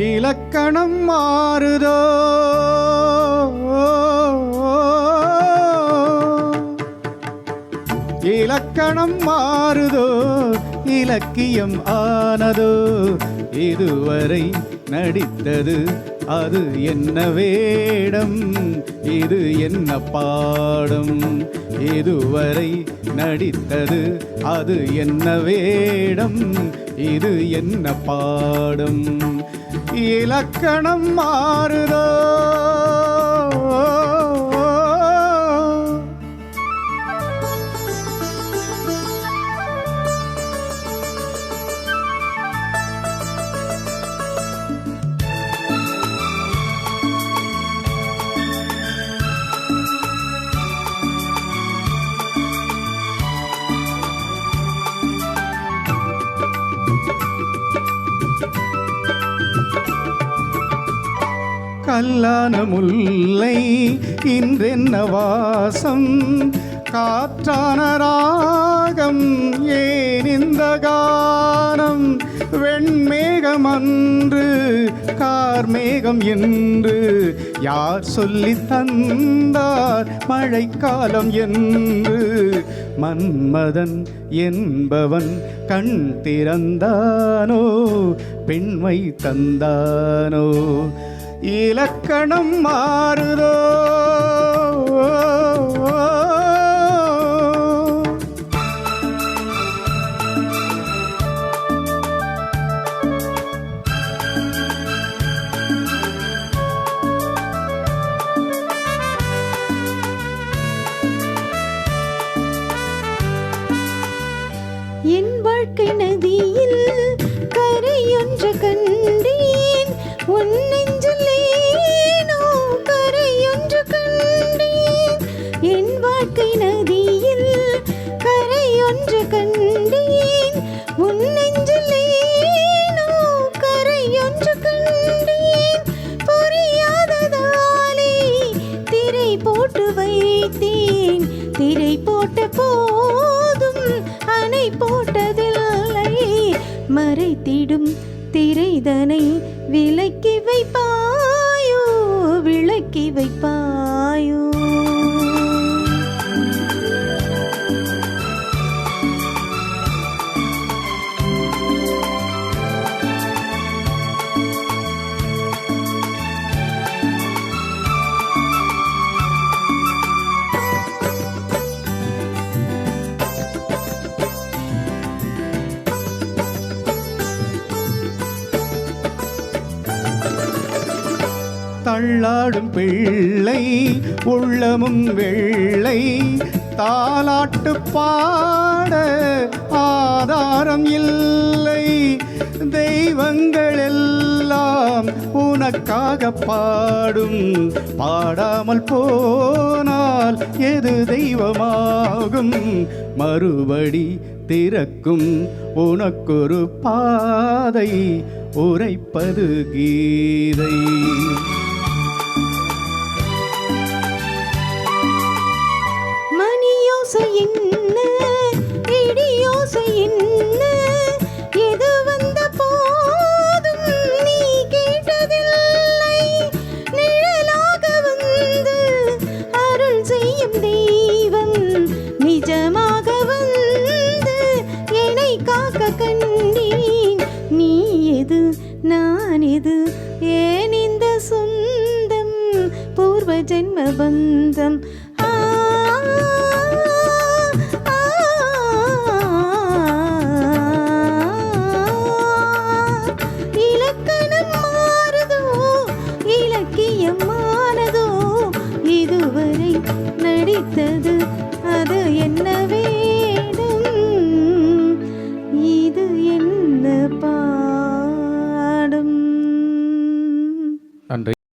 இலக்கணம் மாறுதோ இலக்கணம் மாறுதோ இலக்கியம் ஆனதோ இதுவரை நடித்தது அது என்ன வேடம் இது என்ன பாடம் இதுவரை நடித்தது அது என்ன வேடம் இது என்ன பாடம் இலக்கணம் மாறுதோ கல்லான முல்லை இன்றென்ன வாசம் காற்றான ராகம் ஏன் இந்த கானம் வெண்மேகம் அன்று கார்மேகம் என்று யார் சொல்லி தந்தார் மழைக்காலம் என்று மன்மதன் என்பவன் கண் திறந்தானோ பெண்மை தந்தானோ இலக்கணம் மாறுதோ என் வாழ்க்கை நதியில் கரையொன்று கண்டேன் உன் நெஞ்சில் ஏனோ கரையொன்று கண்டேன் என் வாழ்க்கை நதியில் கரையொன்று கண்டேன் உன் நெஞ்சில் ஏனோ கரையொன்று கண்டேன் புரியாததாலே திரை போட்டு வைத்தேன் திரை போட்ட போதும் அணை போட்டதில்லை மறைத்திடும் திரைதனை விலக்கி வைப்பாயோ விளக்கி வைப்பாயோ தள்ளாடும் பிள்ளை உள்ளமும் வெள்ளை தாலாட்டு பாட ஆதாரம் இல்லை தெய்வங்கள் எல்லாம் உனக்காக பாடும் பாடாமல் போனால் எது தெய்வமாகும் மறுபடி திறக்கும் உனக்கொரு பாதை உரைப்பது கீதை மணியோசை என்ன இடியோசை என்ன எது வந்த போதும் நீ கேட்டதில்லை நிழலாக வந்து அருள் செய்யும் தெய்வம் நிஜமாக வந்து என்னை காக்க கண்டேன் நீ எது நான் எது ஏன் இந்த சொந்தம் பூர்வ ஜென்ம பந்தம் இலக்கணம் மாறுதோ இலக்கியம் ஆனதோ இதுவரை நடித்தது